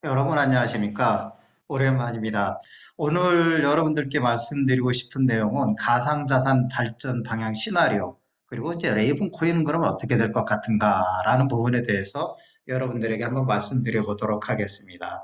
여러분 안녕하십니까? 오랜만입니다. 오늘 여러분들께 말씀드리고 싶은 내용은 가상자산 발전 방향 시나리오, 그리고 이제 레이븐 코인은 그러면 어떻게 될 것 같은가라는 부분에 대해서 여러분들에게 한번 말씀드려 보도록 하겠습니다.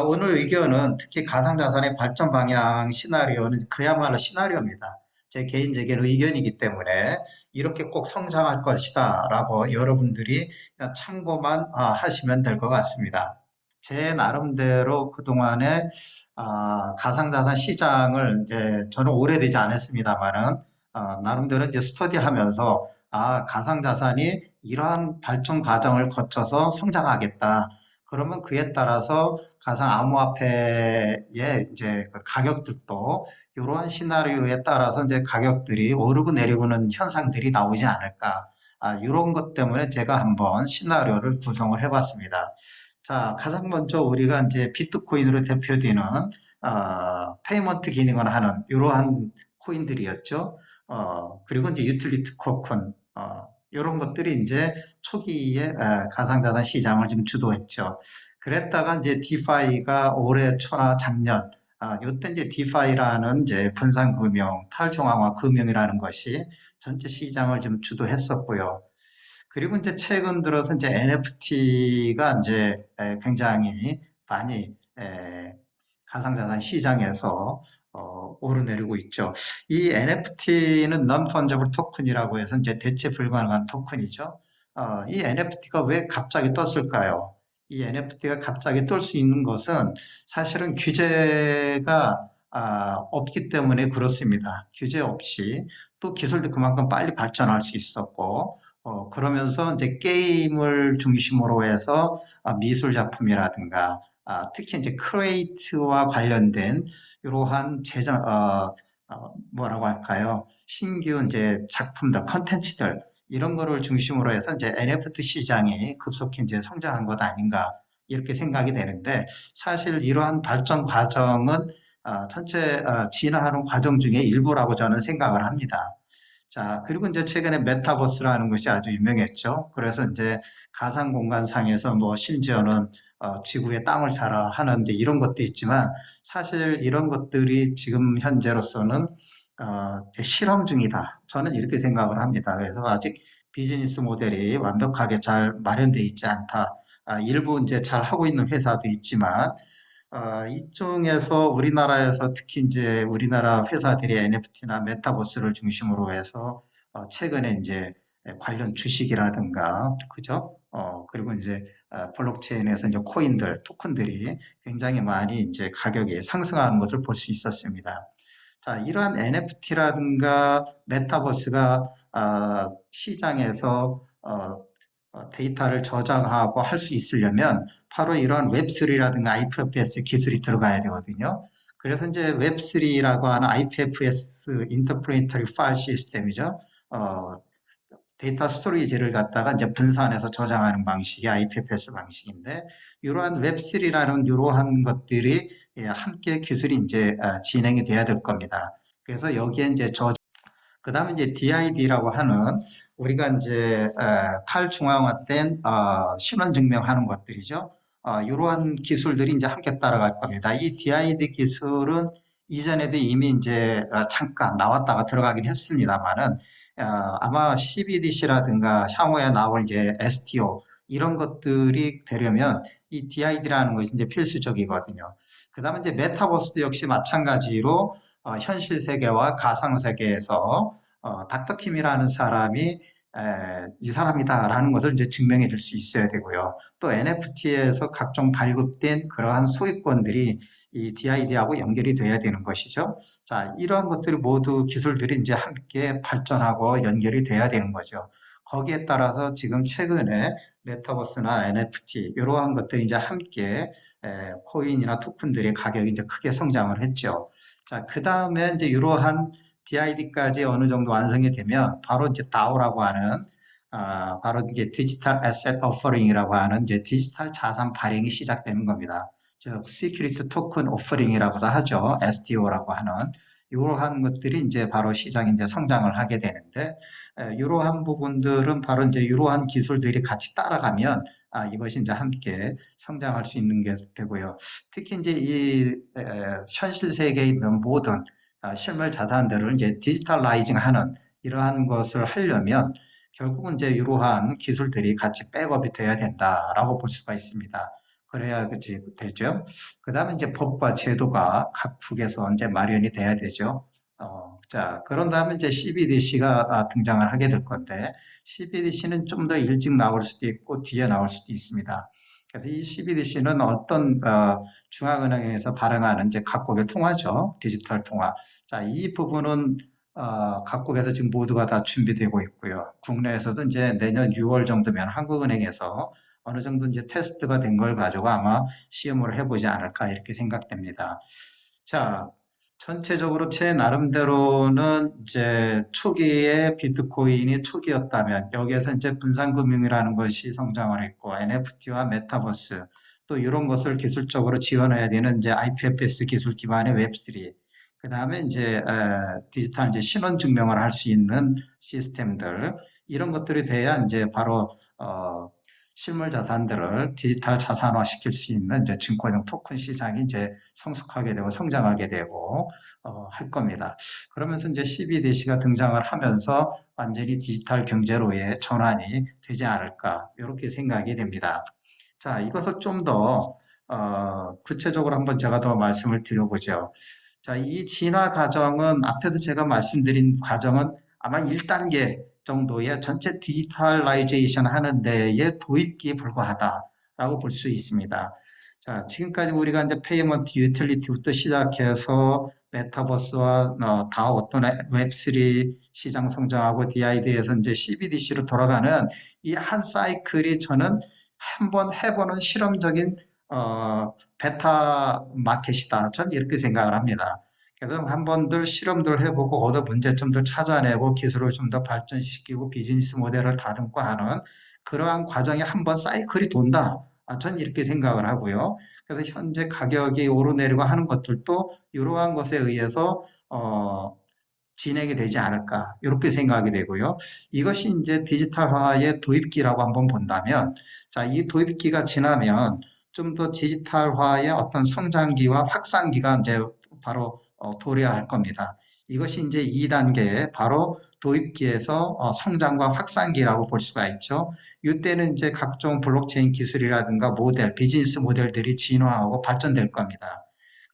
오늘 의견은 특히 가상자산의 발전 방향 시나리오는 그야말로 시나리오입니다. 제 개인적인 의견이기 때문에 이렇게 꼭 성장할 것이다 라고 여러분들이 참고만 하시면 될 것 같습니다. 제 나름대로 그동안에 가상자산 시장을 이제 저는 오래되지 않았습니다만은 나름대로 이제 스터디하면서 가상자산이 이러한 발전 과정을 거쳐서 성장하겠다. 그러면 그에 따라서 가상 암호화폐의 이제 그 가격들도 이러한 시나리오에 따라서 이제 가격들이 오르고 내리고는 현상들이 나오지 않을까. 이런 것 때문에 제가 한번 시나리오를 구성을 해봤습니다. 자, 가장 먼저 우리가 이제 비트코인으로 대표되는 페이먼트 기능을 하는 이러한 코인들이었죠. 그리고 이제 유틸리티 토큰 이런 것들이 이제 초기에 가상자산 시장을 좀 주도했죠. 그랬다가 이제 디파이가 올해 초나 작년 요때 이제 디파이라는 이제 분산금융, 탈중앙화 금융이라는 것이 전체 시장을 좀 주도했었고요. 그리고 이제 최근 들어서 이제 NFT가 이제 굉장히 많이 가상자산 시장에서 오르내리고 있죠. 이 NFT는 Non-Fungible Token이라고 해서 이제 대체 불가능한 토큰이죠. 이 NFT가 왜 갑자기 떴을까요? 이 NFT가 갑자기 뜰 수 있는 것은 사실은 규제가 없기 때문에 그렇습니다. 규제 없이 또 기술도 그만큼 빨리 발전할 수 있었고 그러면서 이제 게임을 중심으로 해서 미술 작품이라든가 특히 이제 크리에이트와 관련된 이러한 뭐라고 할까요? 신규 이제 작품들, 컨텐츠들 이런 거를 중심으로 해서 이제 NFT 시장이 급속히 이제 성장한 것 아닌가 이렇게 생각이 되는데 사실 이러한 발전 과정은 전체 진화하는 과정 중에 일부라고 저는 생각을 합니다. 자, 그리고 이제 최근에 메타버스라는 것이 아주 유명했죠. 그래서 이제 가상 공간상에서 뭐 심지어는 지구에 땅을 사라 하는 이제 이런 것도 있지만 사실 이런 것들이 지금 현재로서는 이제 실험 중이다. 저는 이렇게 생각을 합니다. 그래서 아직 비즈니스 모델이 완벽하게 잘 마련되어 있지 않다. 일부 이제 잘 하고 있는 회사도 있지만 이쪽에서 우리나라에서 특히 이제 우리나라 회사들이 NFT나 메타버스를 중심으로 해서 최근에 이제 관련 주식이라든가 그죠? 그리고 이제 블록체인에서 이제 코인들, 토큰들이 굉장히 많이 이제 가격이 상승하는 것을 볼 수 있었습니다. 자, 이러한 NFT라든가 메타버스가 시장에서 데이터를 저장하고 할 수 있으려면 바로 이런 웹3라든가 IPFS 기술이 들어가야 되거든요. 그래서 이제 웹3라고 하는 IPFS 인터프레이터리 파일 시스템이죠. 어, 데이터 스토리지를 갖다가 이제 분산해서 저장하는 방식이 IPFS 방식인데 이러한 웹3라는 이러한 것들이 함께 기술이 이제 진행이 돼야 될 겁니다. 그래서 여기에 이제 그 다음에 이제 DID라고 하는 우리가 이제 탈중앙화된 신원 증명하는 것들이죠. 이러한 기술들이 이제 함께 따라갈 겁니다. 이 DID 기술은 이전에도 이미 이제 잠깐 나왔다가 들어가긴 했습니다만은 아마 CBDC라든가 향후에 나올 이제 STO 이런 것들이 되려면 이 DID라는 것이 이제 필수적이거든요. 그 다음에 이제 메타버스도 역시 마찬가지로 현실 세계와 가상 세계에서 닥터킴이라는 사람이 이 사람이다라는 것을 이제 증명해 줄 수 있어야 되고요. 또 NFT에서 각종 발급된 그러한 소유권들이 이 DID하고 연결이 돼야 되는 것이죠. 자, 이러한 것들이 모두 기술들이 이제 함께 발전하고 연결이 돼야 되는 거죠. 거기에 따라서 지금 최근에 메타버스나 NFT 이러한 것들이 이제 함께 코인이나 토큰들의 가격이 이제 크게 성장을 했죠. 자, 그 다음에 이제 이러한 DID까지 어느 정도 완성이 되면 바로 이제 DAO라고 하는 바로 이제 디지털 애셋 오퍼링이라고 하는 이제 디지털 자산 발행이 시작되는 겁니다. 즉 시큐리티 토큰 오퍼링이라고도 하죠. STO라고 하는 이러한 것들이 이제 바로 시장이 이제 성장을 하게 되는데 이러한 부분들은 바로 이제 이러한 기술들이 같이 따라가면 이것이 이제 함께 성장할 수 있는 게 되고요. 특히 이제 이 현실 세계에 있는 모든 실물 자산들을 이제 디지털라이징하는 이러한 것을 하려면 결국은 이제 이러한 기술들이 같이 백업이 돼야 된다라고 볼 수가 있습니다. 그래야 그치 되죠. 그다음에 이제 법과 제도가 각국에서 이제 마련이 돼야 되죠. 자, 그런 다음에 이제 CBDC가 등장을 하게 될 건데, CBDC는 좀 더 일찍 나올 수도 있고, 뒤에 나올 수도 있습니다. 그래서 이 CBDC는 어떤, 중앙은행에서 발행하는 이제 각국의 통화죠. 디지털 통화. 자, 이 부분은, 각국에서 지금 모두가 다 준비되고 있고요. 국내에서도 이제 내년 6월 정도면 한국은행에서 어느 정도 이제 테스트가 된 걸 가지고 아마 시험을 해보지 않을까 이렇게 생각됩니다. 자, 전체적으로 제 나름대로는 이제 초기에 비트코인이 초기였다면 여기에서 이제 분산금융이라는 것이 성장을 했고 NFT와 메타버스 또 이런 것을 기술적으로 지원해야 되는 이제 IPFS 기술 기반의 웹3 그다음에 이제 디지털 이제 신원 증명을 할 수 있는 시스템들 이런 것들이 돼야 이제 바로 실물 자산들을 디지털 자산화 시킬 수 있는 이제 증권형 토큰 시장이 이제 성숙하게 되고 성장하게 되고 할 겁니다. 그러면서 이제 CBDC가 등장을 하면서 완전히 디지털 경제로의 전환이 되지 않을까 이렇게 생각이 됩니다. 자, 이것을 좀 더 구체적으로 한번 제가 더 말씀을 드려보죠. 자, 이 진화 과정은 앞에서 제가 말씀드린 과정은 아마 1단계 정도의 전체 디지털라이제이션 하는 데에 도입기에 불과하다라고 볼 수 있습니다. 자, 지금까지 우리가 이제 페이먼트 유틸리티부터 시작해서 메타버스와 다 어떤 웹3 시장 성장하고 DID에서 이제 CBDC로 돌아가는 이 한 사이클이 저는 한번 해보는 실험적인 베타 마켓이다. 전 이렇게 생각을 합니다. 그래서 한번들 실험들 해보고 얻어 문제점들 찾아내고 기술을 좀 더 발전시키고 비즈니스 모델을 다듬고 하는 그러한 과정에 한번 사이클이 돈다. 전 이렇게 생각을 하고요. 그래서 현재 가격이 오르내리고 하는 것들도 이러한 것에 의해서 진행이 되지 않을까 이렇게 생각이 되고요. 이것이 이제 디지털화의 도입기라고 한번 본다면, 자, 이 도입기가 지나면 좀 더 디지털화의 어떤 성장기와 확산기가 이제 바로 도래할 겁니다. 이것이 이제 2단계의 바로 도입기에서 성장과 확산기라고 볼 수가 있죠. 이때는 이제 각종 블록체인 기술이라든가 모델, 비즈니스 모델들이 진화하고 발전될 겁니다.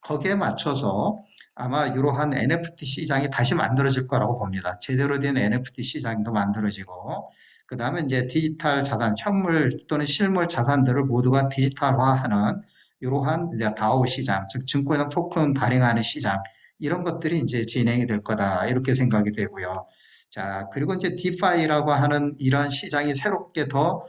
거기에 맞춰서 아마 이러한 NFT 시장이 다시 만들어질 거라고 봅니다. 제대로 된 NFT 시장도 만들어지고, 그 다음에 이제 디지털 자산, 현물 또는 실물 자산들을 모두가 디지털화하는 이러한 이제 다오 시장, 즉 증권형 토큰 발행하는 시장, 이런 것들이 이제 진행이 될 거다. 이렇게 생각이 되고요. 자, 그리고 이제 디파이라고 하는 이런 시장이 새롭게 더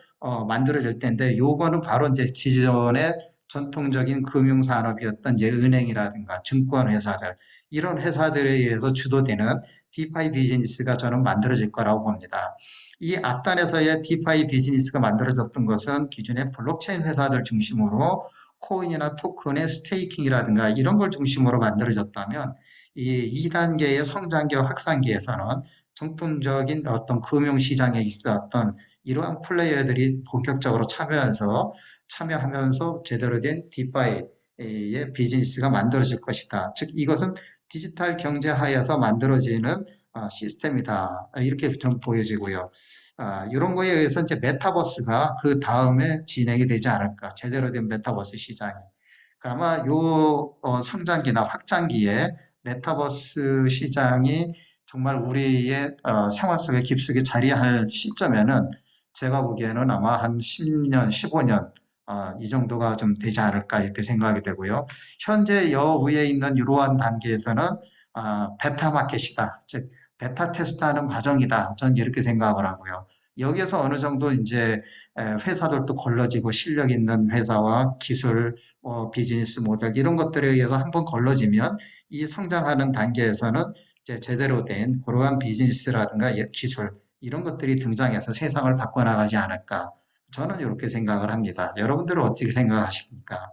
만들어질 텐데, 요거는 바로 이제 기존의 전통적인 금융산업이었던 이제 은행이라든가 증권회사들, 이런 회사들에 의해서 주도되는 디파이 비즈니스가 저는 만들어질 거라고 봅니다. 이 앞단에서의 디파이 비즈니스가 만들어졌던 것은 기존의 블록체인 회사들 중심으로 코인이나 토큰의 스테이킹이라든가 이런 걸 중심으로 만들어졌다면 이 2단계의 성장기와 확산기에서는 전통적인 어떤 금융시장에 있었던 이러한 플레이어들이 본격적으로 참여하면서 제대로 된 디파이의 비즈니스가 만들어질 것이다. 즉 이것은 디지털 경제 하에서 만들어지는 시스템이다. 이렇게 좀 보여지고요. 이런 거에 의해서 이제 메타버스가 그 다음에 진행이 되지 않을까. 제대로 된 메타버스 시장이. 그러니까 아마 요 성장기나 확장기에 메타버스 시장이 정말 우리의 생활 속에 깊숙이 자리할 시점에는 제가 보기에는 아마 한 10년, 15년 이 정도가 좀 되지 않을까 이렇게 생각이 되고요. 현재 여위에 있는 이러한 단계에서는 베타 마켓이다. 즉 베타 테스트하는 과정이다. 저는 이렇게 생각을 하고요. 여기에서 어느 정도 이제 회사들도 걸러지고 실력 있는 회사와 기술, 비즈니스 모델 이런 것들에 의해서 한번 걸러지면 이 성장하는 단계에서는 이제 제대로 된 그러한 비즈니스라든가 기술 이런 것들이 등장해서 세상을 바꿔나가지 않을까. 저는 이렇게 생각을 합니다. 여러분들은 어떻게 생각하십니까?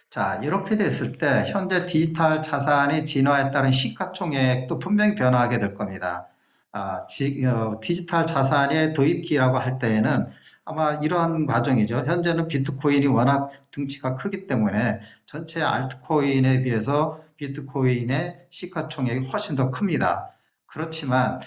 자, 이렇게 됐을 때 현재 디지털 자산의 진화에 따른 시가총액도 분명히 변화하게 될 겁니다. 디지털 자산의 도입기라고 할 때에는 아마 이러한 과정이죠. 현재는 비트코인이 워낙 등치가 크기 때문에 전체 알트코인에 비해서 비트코인의 시가총액이 훨씬 더 큽니다. 그렇지만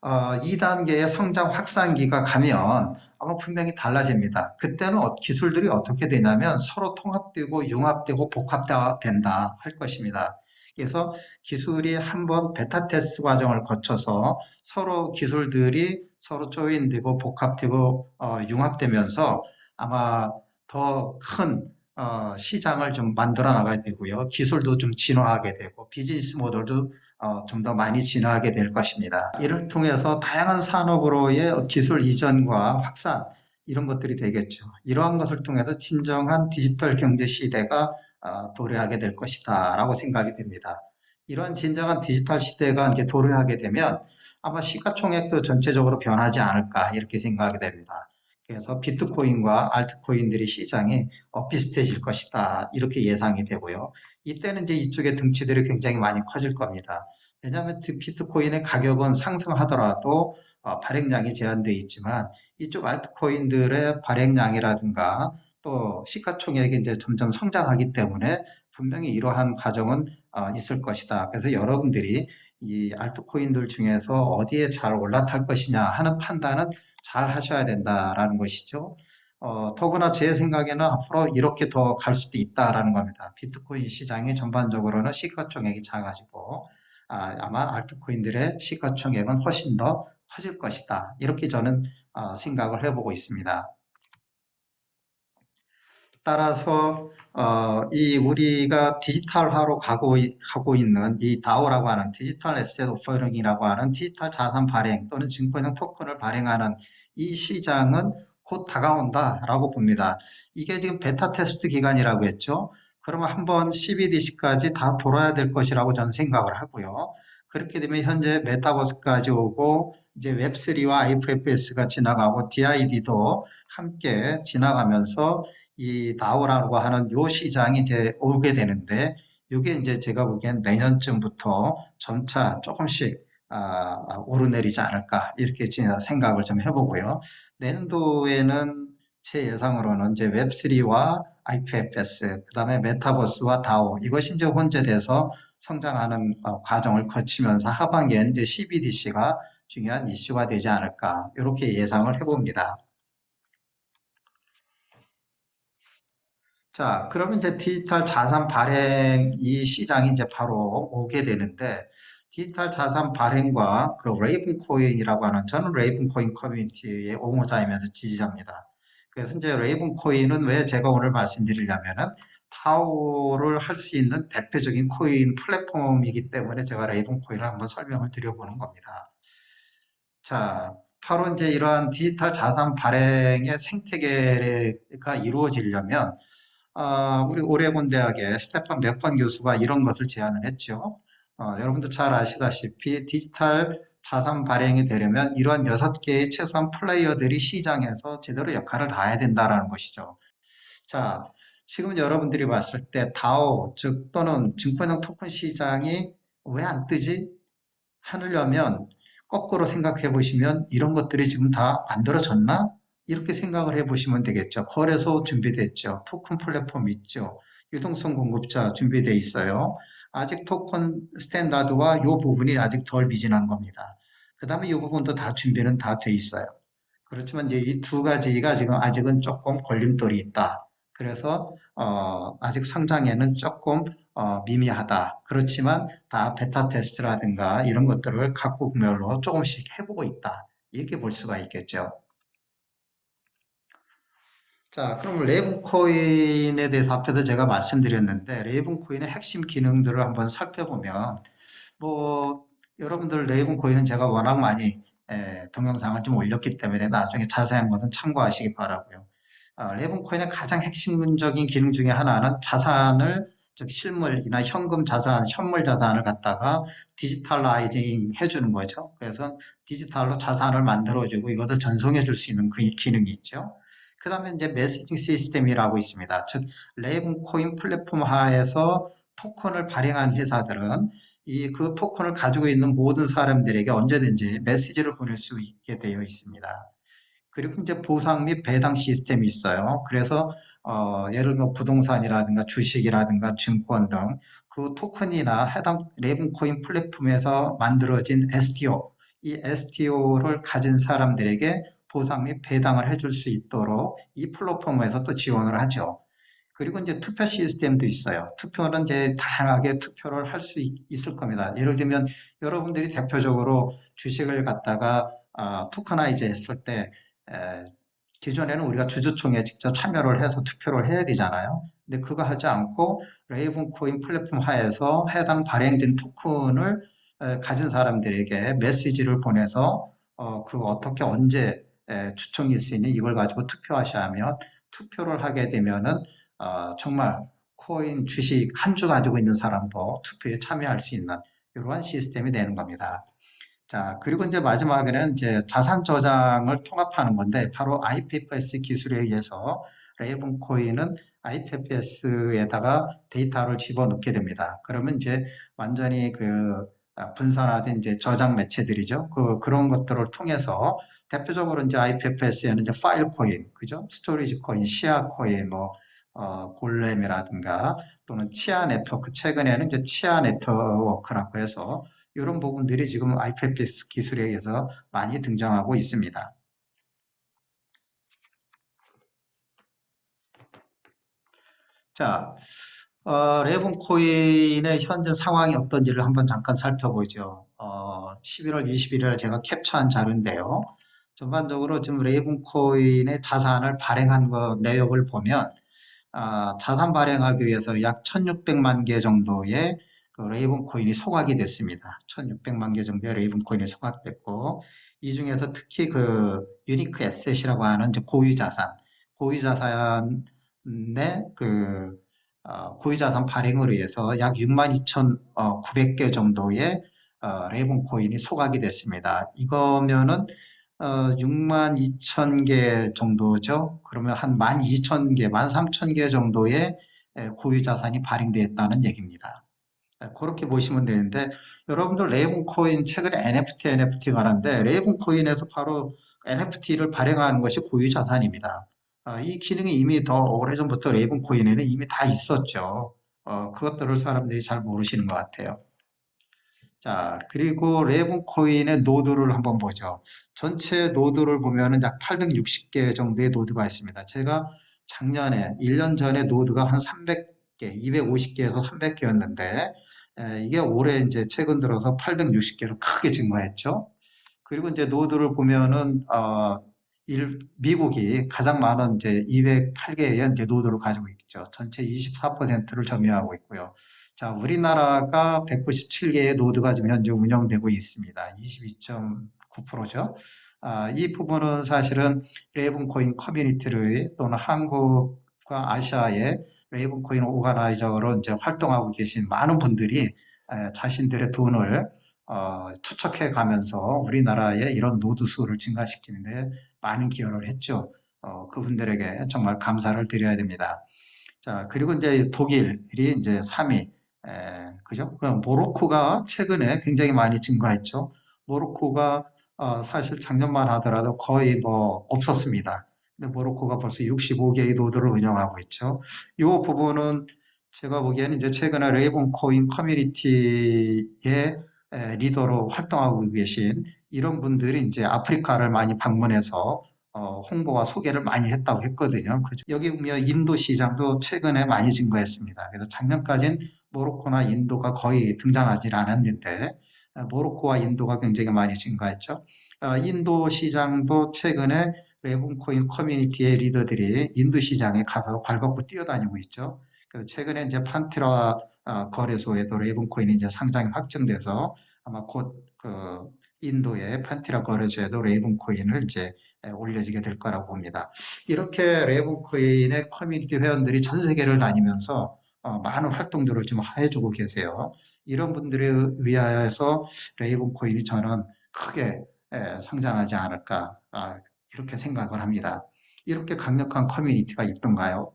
2단계의 성장 확산기가 가면 아마 분명히 달라집니다. 그때는 기술들이 어떻게 되냐면 서로 통합되고 융합되고 복합된다 할 것입니다. 그래서 기술이 한번 베타 테스트 과정을 거쳐서 서로 기술들이 서로 조인되고 복합되고 융합되면서 아마 더 큰 시장을 좀 만들어 나가야 되고요. 기술도 좀 진화하게 되고 비즈니스 모델도 좀 더 많이 진화하게 될 것입니다. 이를 통해서 다양한 산업으로의 기술 이전과 확산 이런 것들이 되겠죠. 이러한 것을 통해서 진정한 디지털 경제 시대가 도래하게 될 것이다 라고 생각이 됩니다. 이러한 진정한 디지털 시대가 이제 도래하게 되면 아마 시가총액도 전체적으로 변하지 않을까 이렇게 생각이 됩니다. 그래서 비트코인과 알트코인들의 시장이 비슷해질 것이다 이렇게 예상이 되고요. 이때는 이제 이쪽의 등치들이 굉장히 많이 커질 겁니다. 왜냐하면 비트코인의 가격은 상승하더라도 발행량이 제한되어 있지만 이쪽 알트코인들의 발행량이라든가 또 시가총액이 이제 점점 성장하기 때문에 분명히 이러한 과정은 있을 것이다. 그래서 여러분들이 이 알트코인들 중에서 어디에 잘 올라탈 것이냐 하는 판단은 잘 하셔야 된다라는 것이죠. 더구나 제 생각에는 앞으로 이렇게 더 갈 수도 있다라는 겁니다. 비트코인 시장이 전반적으로는 시가총액이 작아지고 아마 알트코인들의 시가총액은 훨씬 더 커질 것이다. 이렇게 저는 생각을 해보고 있습니다. 따라서 이 우리가 디지털화로 가고 있는 이 다오라고 하는 디지털 에셋 오퍼링이라고 하는 디지털 자산 발행 또는 증권형 토큰을 발행하는 이 시장은 곧 다가온다라고 봅니다. 이게 지금 베타 테스트 기간이라고 했죠. 그러면 한번 CBDC까지 다 돌아야 될 것이라고 저는 생각을 하고요. 그렇게 되면 현재 메타버스까지 오고 이제 웹3와 IFFS가 지나가고 DID도 함께 지나가면서 이 다오라고 하는 요 시장이 이제 오게 되는데 이게 이제 제가 보기엔 내년쯤부터 점차 조금씩 오르내리지 않을까 이렇게 생각을 좀 해보고요. 내년도에는 제 예상으로는 이제 웹3와 IPFS, 그다음에 메타버스와 다오 이것이 이제 혼재돼서 성장하는 과정을 거치면서 하반기에는 이제 CBDC가 중요한 이슈가 되지 않을까 이렇게 예상을 해봅니다. 자, 그러면 이제 디지털 자산 발행 이 시장이 이제 바로 오게 되는데 디지털 자산 발행과 그 레이븐 코인이라고 하는 저는 레이븐 코인 커뮤니티의 옹호자이면서 지지자입니다. 그래서 이제 레이븐 코인은 왜 제가 오늘 말씀드리려면은 타오를 할 수 있는 대표적인 코인 플랫폼이기 때문에 제가 레이븐 코인을 한번 설명을 드려보는 겁니다. 자, 바로 이제 이러한 디지털 자산 발행의 생태계가 이루어지려면 우리 오레곤 대학의 스테판 맥번 교수가 이런 것을 제안을 했죠. 여러분도 잘 아시다시피 디지털 자산 발행이 되려면 이러한 6개의 최소한 플레이어들이 시장에서 제대로 역할을 다해야 된다라는 것이죠. 자, 지금 여러분들이 봤을 때 다오, 즉 또는 증권형 토큰 시장이 왜 안 뜨지? 하려면 거꾸로 생각해 보시면 이런 것들이 지금 다 만들어졌나? 이렇게 생각을 해 보시면 되겠죠. 거래소 준비됐죠. 토큰 플랫폼 있죠. 유동성 공급자 준비돼 있어요. 아직 토큰 스탠다드와 이 부분이 아직 덜 미진한 겁니다. 그 다음에 이 부분도 다 준비는 다 돼 있어요. 그렇지만 이제 이 두 가지가 지금 아직은 조금 걸림돌이 있다. 그래서 아직 성장에는 조금 미미하다. 그렇지만 다 베타 테스트라든가 이런 것들을 각국별로 조금씩 해보고 있다. 이렇게 볼 수가 있겠죠. 자, 그럼 레이븐 코인에 대해서 앞에서 제가 말씀드렸는데 레이븐 코인의 핵심 기능들을 한번 살펴보면 뭐 여러분들 레이븐 코인은 제가 워낙 많이 동영상을 좀 올렸기 때문에 나중에 자세한 것은 참고하시기 바라고요. 레이븐 코인의 가장 핵심적인 기능 중에 하나는 자산을 즉 실물이나 현금 자산, 현물 자산을 갖다가 디지털라이징 해주는 거죠. 그래서 디지털로 자산을 만들어주고 이것을 전송해 줄 수 있는 그 기능이 있죠. 그 다음에 이제 메시징 시스템이라고 있습니다. 즉 레이븐 코인 플랫폼 하에서 토큰을 발행한 회사들은 그 토큰을 가지고 있는 모든 사람들에게 언제든지 메시지를 보낼 수 있게 되어 있습니다. 그리고 이제 보상 및 배당 시스템이 있어요. 그래서 예를 들어 부동산이라든가 주식이라든가 증권 등 그 토큰이나 해당 레븐코인 플랫폼에서 만들어진 STO, 이 STO를 가진 사람들에게 보상 및 배당을 해줄 수 있도록 이 플랫폼에서 또 지원을 하죠. 그리고 이제 투표 시스템도 있어요. 투표는 이제 다양하게 투표를 할 수 있을 겁니다. 예를 들면 여러분들이 대표적으로 주식을 갖다가 토커나이즈 했을 때 에, 기존에는 우리가 주주총회에 직접 참여를 해서 투표를 해야 되잖아요. 근데 그거 하지 않고 레이븐 코인 플랫폼 하에서 해당 발행된 토큰을 가진 사람들에게 메시지를 보내서 그 어떻게 언제 추첨이 있으니 이걸 가지고 투표하셔야 하면 투표를 하게 되면은 정말 코인 주식 한 주 가지고 있는 사람도 투표에 참여할 수 있는 이러한 시스템이 되는 겁니다. 자, 그리고 이제 마지막에는 이제 자산 저장을 통합하는 건데 바로 IPFS 기술에 의해서 레이븐 코인은 IPFS에다가 데이터를 집어넣게 됩니다. 그러면 이제 완전히 분산화된 이제 저장 매체들이죠. 그런 것들을 통해서 대표적으로 이제 IPFS에는 이제 파일 코인, 그죠? 스토리지 코인, 시아 코인, 골렘이라든가 또는 치아 네트워크, 최근에는 이제 치아 네트워크라고 해서 이런 부분들이 지금 IPFS 기술에 의해서 많이 등장하고 있습니다. 자, 레븐 코인의 현재 상황이 어떤지를 한번 잠깐 살펴보죠. 11월 21일 제가 캡처한 자료인데요. 전반적으로 지금 레이븐 코인의 자산을 발행한 거 내역을 보면 자산 발행하기 위해서 약 1600만 개 정도의 그 레이븐 코인이 소각이 됐습니다. 1600만 개 정도의 레이븐 코인이 소각됐고, 이 중에서 특히 그 유니크 에셋이라고 하는 이제 고유 자산, 고유 자산의 고유 자산 발행을 위해서 약 62,900개 정도의 레이븐 코인이 소각이 됐습니다. 이거면은 6만 2천 개 정도죠. 그러면 한 12,000개, 13,000개 정도의 고유 자산이 발행되었다는 얘기입니다. 그렇게 보시면 되는데 여러분들 레이븐 코인 최근에 NFT가 하는데 레이븐 코인에서 바로 NFT를 발행하는 것이 고유 자산입니다. 이 기능이 이미 더 오래전부터 레이븐 코인에는 이미 다 있었죠. 그것들을 사람들이 잘 모르시는 것 같아요. 자, 그리고 레븐 코인의 노드를 한번 보죠. 전체 노드를 보면은 약 860개 정도의 노드가 있습니다. 제가 작년에, 1년 전에 노드가 한 300개, 250개에서 300개였는데, 이게 올해 이제 최근 들어서 860개로 크게 증가했죠. 그리고 이제 노드를 보면은, 미국이 가장 많은 이제 208개의 이제 노드를 가지고 있죠. 전체 24%를 점유하고 있고요. 자, 우리나라가 197개의 노드가 지금 현재 운영되고 있습니다. 22.9%죠. 이 부분은 사실은 레이븐코인 커뮤니티를 또는 한국과 아시아의 레이븐코인 오가나이저로 이제 활동하고 계신 많은 분들이 자신들의 돈을 투척해 가면서 우리나라의 이런 노드 수를 증가시키는데 많은 기여를 했죠. 그분들에게 정말 감사를 드려야 됩니다. 자, 그리고 이제 독일이 이제 3위, 그죠? 모로코가 최근에 굉장히 많이 증가했죠. 모로코가 사실 작년만 하더라도 거의 뭐 없었습니다. 근데 모로코가 벌써 65개의 노드를 운영하고 있죠. 이 부분은 제가 보기에는 이제 최근에 레이븐 코인 커뮤니티의 리더로 활동하고 계신 이런 분들이 이제 아프리카를 많이 방문해서 홍보와 소개를 많이 했다고 했거든요. 여기 보면 인도 시장도 최근에 많이 증가했습니다. 그래서 작년까지는 모로코나 인도가 거의 등장하지 않았는데 모로코와 인도가 굉장히 많이 증가했죠. 인도 시장도 최근에 레븐코인 커뮤니티의 리더들이 인도 시장에 가서 발벗고 뛰어다니고 있죠. 그래서 최근에 이제 판테라 거래소에도 레븐코인이 이제 상장이 확정돼서 아마 곧 인도의 판테라 거래소에도 레븐코인을 이제 올려지게 될 거라고 봅니다. 이렇게 레븐코인의 커뮤니티 회원들이 전 세계를 다니면서 많은 활동들을 좀 해주고 계세요. 이런 분들에 의하여서 레이븐코인이 저는 크게 성장하지 않을까 이렇게 생각을 합니다. 이렇게 강력한 커뮤니티가 있던가요?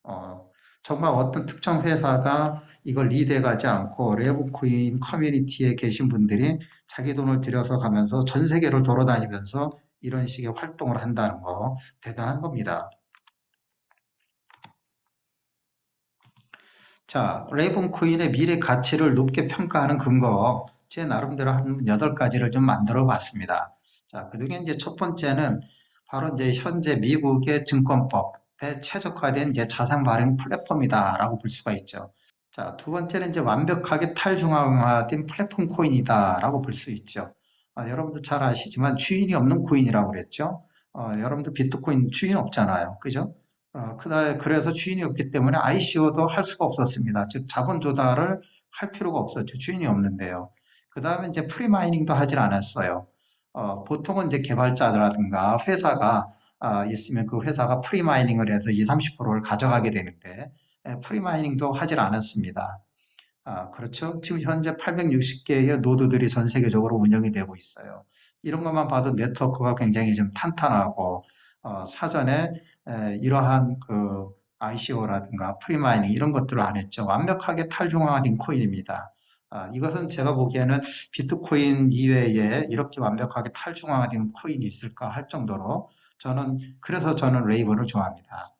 어, 정말 어떤 특정 회사가 이걸 리드해 가지 않고 레이븐코인 커뮤니티에 계신 분들이 자기 돈을 들여서 가면서 전 세계를 돌아다니면서 이런 식의 활동을 한다는 거 대단한 겁니다. 자, 레이븐코인의 미래 가치를 높게 평가하는 근거, 제 나름대로 한 8가지를 좀 만들어 봤습니다. 자, 그중에 이제 첫 번째는 바로 이제 현재 미국의 증권법에 최적화된 이제 자산 발행 플랫폼이다라고 볼 수가 있죠. 자, 두 번째는 이제 완벽하게 탈중앙화된 플랫폼 코인이다라고 볼 수 있죠. 여러분도 잘 아시지만 주인이 없는 코인이라고 그랬죠. 여러분도 비트코인 주인 없잖아요. 그죠? 그래서 주인이 없기 때문에 ICO도 할 수가 없었습니다. 즉, 자본 조달을 할 필요가 없었죠. 주인이 없는데요. 그 다음에 이제 프리마이닝도 하질 않았어요. 보통은 이제 개발자라든가 회사가 있으면 그 회사가 프리마이닝을 해서 20, 30%를 가져가게 되는데, 프리마이닝도 하질 않았습니다. 그렇죠. 지금 현재 860개의 노드들이 전 세계적으로 운영이 되고 있어요. 이런 것만 봐도 네트워크가 굉장히 좀 탄탄하고, 사전에 이러한 그 ICO라든가 프리마이닝 이런 것들을 안 했죠. 완벽하게 탈중앙화된 코인입니다. 이것은 제가 보기에는 비트코인 이외에 이렇게 완벽하게 탈중앙화된 코인이 있을까 할 정도로 그래서 저는 레이븐을 좋아합니다.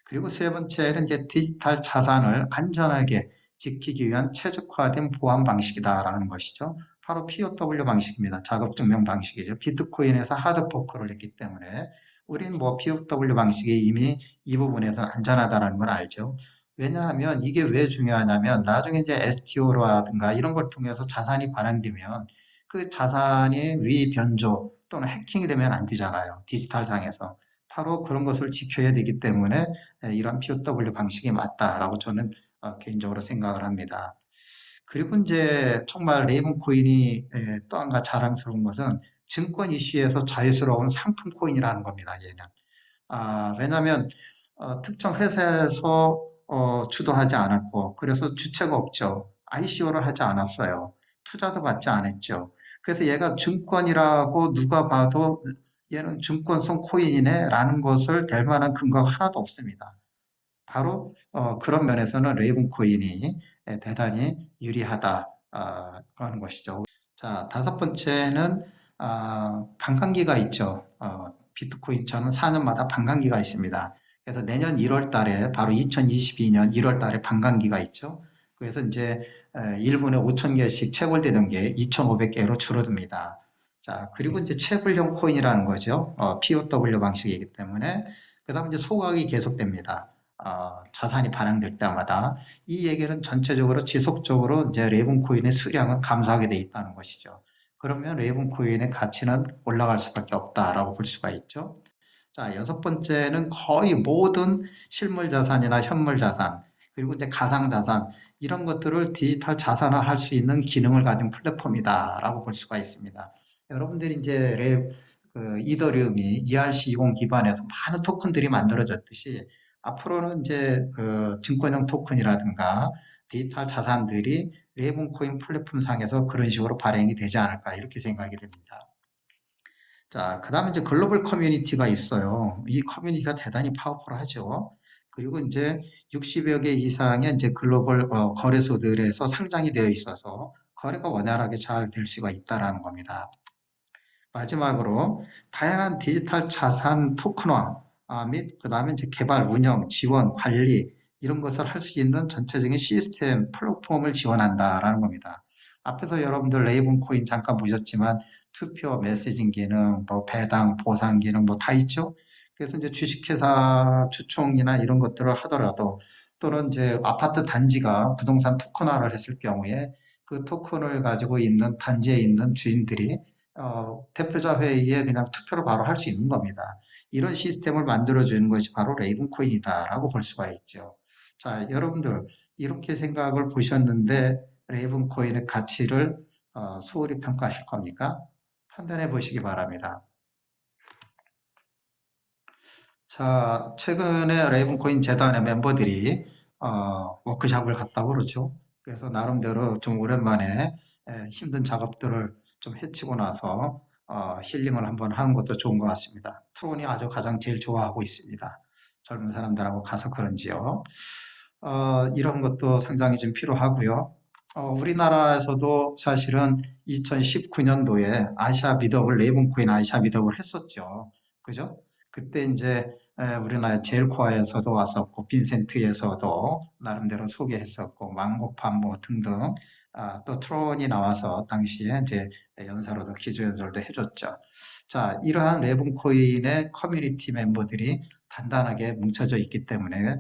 그리고 세 번째는 이제 디지털 자산을 안전하게 지키기 위한 최적화된 보안 방식이다라는 것이죠. 바로 POW 방식입니다. 작업 증명 방식이죠. 비트코인에서 하드 포크를 했기 때문에 우리는 뭐 POW 방식이 이미 이 부분에서는 안전하다라는 걸 알죠. 왜냐하면 이게 왜 중요하냐면 나중에 이제 STO라든가 이런 걸 통해서 자산이 발행되면 그 자산이 위변조 또는 해킹이 되면 안 되잖아요. 디지털 상에서. 바로 그런 것을 지켜야 되기 때문에 이런 POW 방식이 맞다라고 저는 개인적으로 생각을 합니다. 그리고 이제 정말 레이븐 코인이 또 한 가지 자랑스러운 것은 증권 이슈에서 자유스러운 상품 코인이라는 겁니다. 얘는. 왜냐하면 특정 회사에서 주도하지 않았고 그래서 주체가 없죠. ICO를 하지 않았어요. 투자도 받지 않았죠. 그래서 얘가 증권이라고 누가 봐도 얘는 증권성 코인이네 라는 것을 댈 만한 근거가 하나도 없습니다. 바로 그런 면에서는 레이븐 코인이 대단히 유리하다 하는 것이죠. 자, 다섯 번째는 반감기가 있죠. 비트코인처럼 4년마다 반감기가 있습니다. 그래서 내년 1월 달에 바로 2022년 1월 달에 반감기가 있죠. 그래서 이제 1분에 5천 개씩 채굴되던 게 2,500개로 줄어듭니다. 자, 그리고 이제 채굴형 코인이라는 거죠. POW 방식이기 때문에. 그 다음 이제 소각이 계속됩니다. 자산이 반영될 때마다 이 얘기는 전체적으로 지속적으로 이제 레이븐 코인의 수량은 감소하게 돼 있다는 것이죠. 그러면 레이븐 코인의 가치는 올라갈 수밖에 없다라고 볼 수가 있죠. 자, 여섯 번째는 거의 모든 실물 자산이나 현물 자산, 그리고 이제 가상 자산, 이런 것들을 디지털 자산화 할 수 있는 기능을 가진 플랫폼이다라고 볼 수가 있습니다. 여러분들이 이제 이더리움이 ERC20 기반에서 많은 토큰들이 만들어졌듯이 앞으로는 이제 그 증권형 토큰이라든가 디지털 자산들이 레이븐 코인 플랫폼 상에서 그런 식으로 발행이 되지 않을까 이렇게 생각이 됩니다. 자, 그 다음에 이제 글로벌 커뮤니티가 있어요. 이 커뮤니티가 대단히 파워풀하죠. 그리고 이제 60여 개 이상의 이제 글로벌 거래소들에서 상장이 되어 있어서 거래가 원활하게 잘 될 수가 있다라는 겁니다. 마지막으로 다양한 디지털 자산 토큰화 및 그다음에 이제 개발, 운영, 지원, 관리 이런 것을 할 수 있는 전체적인 시스템 플랫폼을 지원한다라는 겁니다. 앞에서 여러분들 레이븐 코인 잠깐 보셨지만 투표, 메시징 기능, 뭐 배당, 보상 기능 뭐 다 있죠. 그래서 이제 주식회사 주총이나 이런 것들을 하더라도 또는 이제 아파트 단지가 부동산 토큰화를 했을 경우에 그 토큰을 가지고 있는 단지에 있는 주인들이 대표자 회의에 그냥 투표를 바로 할 수 있는 겁니다. 이런 시스템을 만들어주는 것이 바로 레이븐 코인이다라고 볼 수가 있죠. 자, 여러분들 이렇게 생각을 보셨는데 레이븐 코인의 가치를 소홀히 평가하실 겁니까? 판단해 보시기 바랍니다. 자, 최근에 레이븐코인 재단의 멤버들이 워크숍을 갔다고 그러죠. 그래서 나름대로 좀 오랜만에 힘든 작업들을 좀 해치고 나서 힐링을 한번 하는 것도 좋은 것 같습니다. 트론이 아주 가장 제일 좋아하고 있습니다. 젊은 사람들하고 가서 그런지요. 이런 것도 상당히 좀 필요하고요. 우리나라에서도 사실은 2019년도에 아시아 미덕을, 레이븐코인 아시아 미덕을 했었죠. 그죠? 그때 이제 우리나라 제일코아에서도 왔었고, 빈센트에서도 나름대로 소개했었고, 망고팜 뭐 등등, 또 트론이 나와서 당시에 이제 연사로도 기조연설도 해줬죠. 자, 이러한 레이븐코인의 커뮤니티 멤버들이 단단하게 뭉쳐져 있기 때문에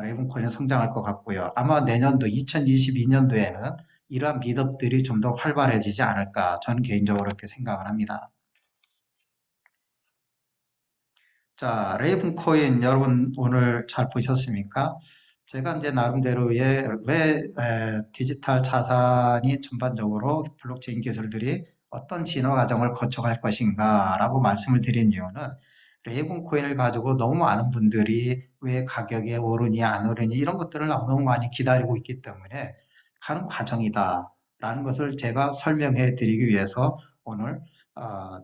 레이븐코인은 성장할 것 같고요. 아마 내년도 2022년도에는 이러한 미덕들이 좀 더 활발해지지 않을까 저는 개인적으로 그렇게 생각을 합니다. 자, 레이븐코인 여러분 오늘 잘 보셨습니까? 제가 이제 나름대로의 왜 디지털 자산이 전반적으로 블록체인 기술들이 어떤 진화 과정을 거쳐갈 것인가라고 말씀을 드린 이유는 레이븐코인을 가지고 너무 많은 분들이 왜 가격이 오르니 안 오르니 이런 것들을 너무 많이 기다리고 있기 때문에 가는 과정이다라는 것을 제가 설명해 드리기 위해서 오늘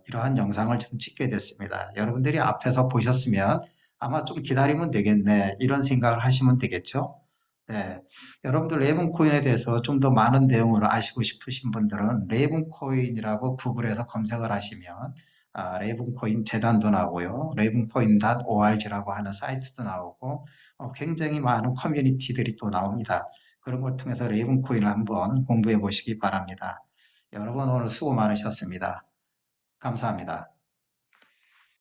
이러한 영상을 좀 찍게 됐습니다. 여러분들이 앞에서 보셨으면 아마 좀 기다리면 되겠네 이런 생각을 하시면 되겠죠. 네, 여러분들 레이븐코인에 대해서 좀 더 많은 내용을 아시고 싶으신 분들은 레이븐코인이라고 구글에서 검색을 하시면 레이븐코인 재단도 나오고요. 레이븐코인.org라고 하는 사이트도 나오고 굉장히 많은 커뮤니티들이 또 나옵니다. 그런 걸 통해서 레이븐코인을 한번 공부해 보시기 바랍니다. 여러분 오늘 수고 많으셨습니다. 감사합니다.